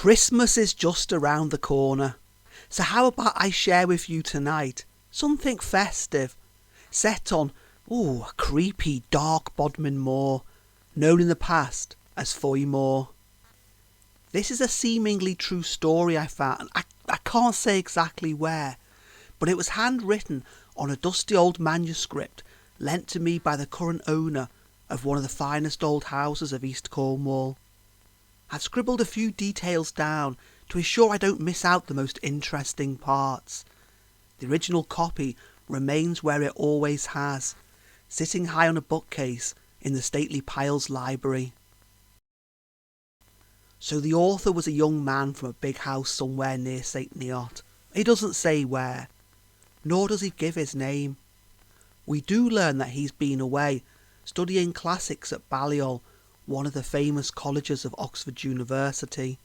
Christmas is just around the corner, so how about I share with you tonight something festive, set on a creepy dark Bodmin Moor, known in the past as Foy Moor. This is a seemingly true story I found. I can't say exactly where, but it was handwritten on a dusty old manuscript lent to me by the current owner of one of the finest old houses of East Cornwall. I've scribbled a few details down to ensure I don't miss out the most interesting parts. The original copy remains where it always has, sitting high on a bookcase in the stately Piles Library. So the author was a young man from a big house somewhere near St. Neot. He doesn't say where, nor does he give his name. We do learn that he's been away studying classics at Balliol, one of the famous colleges of Oxford University.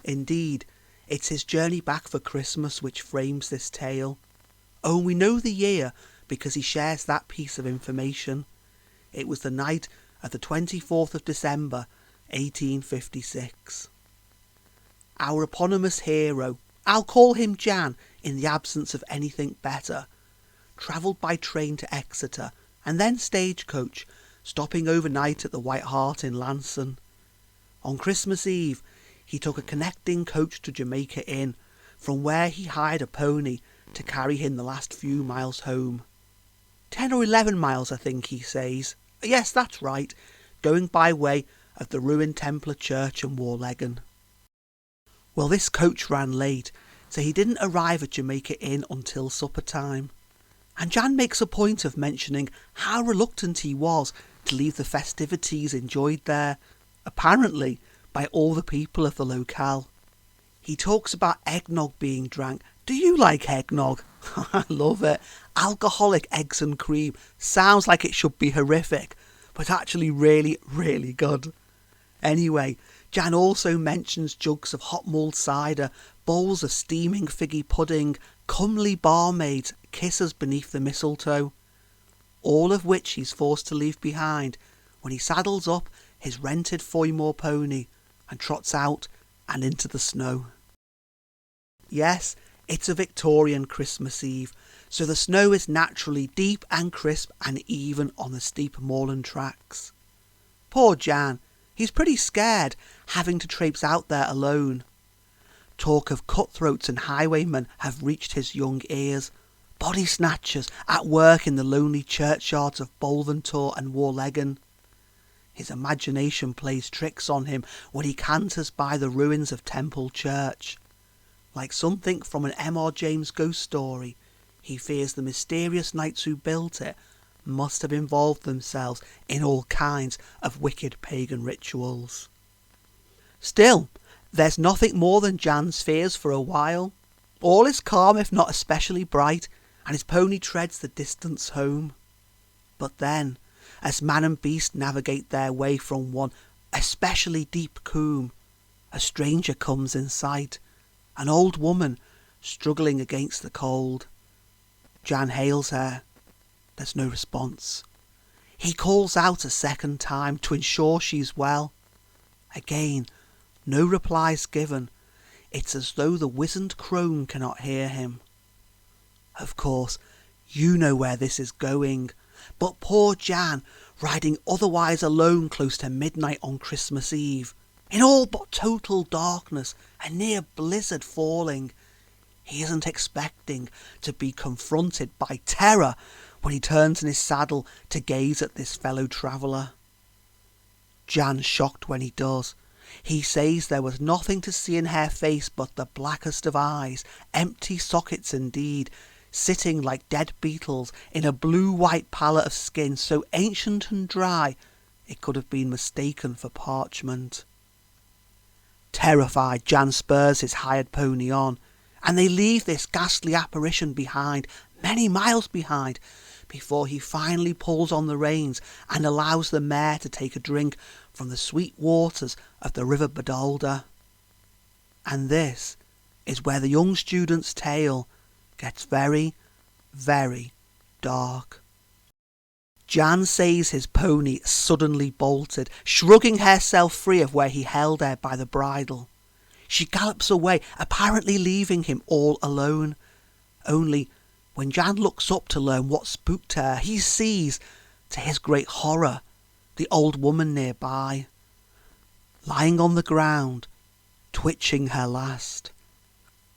Indeed, it's his journey back for Christmas which frames this tale. Oh, we know the year because he shares that piece of information. It was the night of the 24th of December, 1856. Our eponymous hero, I'll call him Jan in the absence of anything better, travelled by train to Exeter and then stagecoach, stopping overnight at the White Hart in Lanson. On Christmas Eve, he took a connecting coach to Jamaica Inn, from where he hired a pony to carry him the last few miles home. 10 or 11 miles, I think he says. Yes, that's right, going by way of the ruined Templar Church and Warlegan. Well, this coach ran late, so he didn't arrive at Jamaica Inn until supper time. And Jan makes a point of mentioning how reluctant he was to leave the festivities enjoyed there, apparently by all the people of the locale. He talks about eggnog being drank. Do you like eggnog? I love it. Alcoholic eggs and cream sounds like it should be horrific, but actually really, really good. Anyway, Jan also mentions jugs of hot mulled cider, bowls of steaming figgy pudding, comely barmaids, kisses beneath the mistletoe, all of which he's forced to leave behind when he saddles up his rented Foy Moor pony and trots out and into the snow. Yes, it's a Victorian Christmas Eve, so the snow is naturally deep and crisp and even on the steep moorland tracks. Poor Jan, he's pretty scared having to traipse out there alone. Talk of cutthroats and highwaymen have reached his young ears, body snatchers at work in the lonely churchyards of Bolventor and Warlegan. His imagination plays tricks on him when he canters by the ruins of Temple Church. Like something from an M.R. James ghost story, he fears the mysterious knights who built it must have involved themselves in all kinds of wicked pagan rituals. Still, there's nothing more than Jan's fears for a while. All is calm if not especially bright, and his pony treads the distance home. But then, as man and beast navigate their way from one especially deep coombe, a stranger comes in sight, an old woman struggling against the cold. Jan hails her. There's no response. He calls out a second time to ensure she's well. Again, no replies given. It's as though the wizened crone cannot hear him. Of course, you know where this is going, but poor Jan, riding otherwise alone close to midnight on Christmas Eve, in all but total darkness and near blizzard falling, he isn't expecting to be confronted by terror when he turns in his saddle to gaze at this fellow traveller. Jan's shocked when he does. He says there was nothing to see in her face but the blackest of eyes, empty sockets indeed, sitting like dead beetles in a blue-white pallet of skin so ancient and dry it could have been mistaken for parchment. Terrified, Jan spurs his hired pony on, and they leave this ghastly apparition behind, many miles behind, before he finally pulls on the reins and allows the mare to take a drink from the sweet waters of the River Badalda. And this is where the young student's tale gets very, very dark. Jan says his pony suddenly bolted, shrugging herself free of where he held her by the bridle. She gallops away, apparently leaving him all alone. Only, when Jan looks up to learn what spooked her, he sees, to his great horror, the old woman nearby, lying on the ground, twitching her last.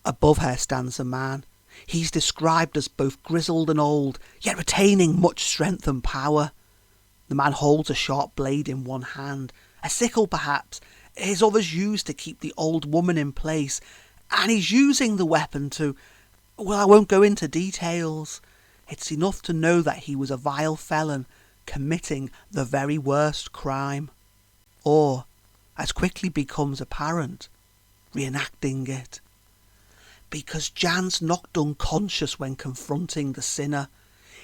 Above her stands a man. He's described as both grizzled and old, yet retaining much strength and power. The man holds a sharp blade in one hand, a sickle perhaps, his others used to keep the old woman in place, and he's using the weapon to, well, I won't go into details. It's enough to know that he was a vile felon, committing the very worst crime. Or, as quickly becomes apparent, reenacting it. Because Jan's knocked unconscious when confronting the sinner.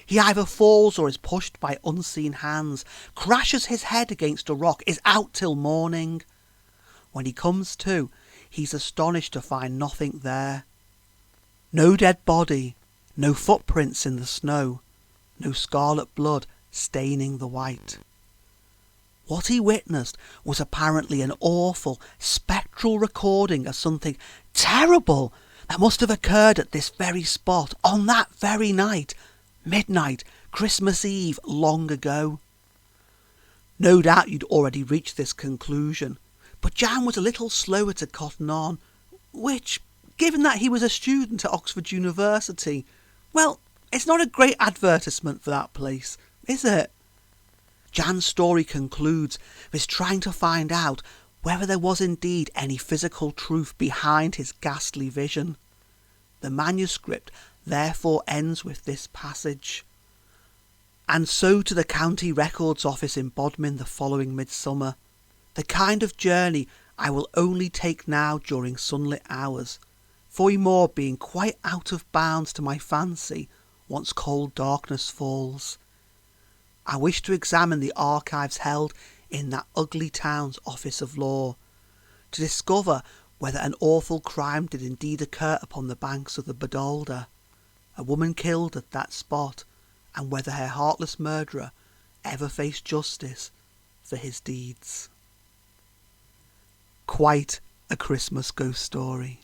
He either falls or is pushed by unseen hands, crashes his head against a rock, is out till morning. When he comes to, he's astonished to find nothing there. No dead body, no footprints in the snow, no scarlet blood staining the white. What he witnessed was apparently an awful, spectral recording of something terrible that must have occurred at this very spot, on that very night, midnight, Christmas Eve, long ago. No doubt you'd already reached this conclusion, but Jan was a little slower to cotton on, which, given that he was a student at Oxford University, well, it's not a great advertisement for that place, is it? Jan's story concludes with trying to find out whether there was indeed any physical truth behind his ghastly vision. The manuscript therefore ends with this passage. And so to the County Records Office in Bodmin the following midsummer, the kind of journey I will only take now during sunlit hours, Foy Moor being quite out of bounds to my fancy once cold darkness falls. I wish to examine the archives held in that ugly town's office of law, to discover whether an awful crime did indeed occur upon the banks of the Bodolder, a woman killed at that spot, and whether her heartless murderer ever faced justice for his deeds. Quite a Christmas ghost story.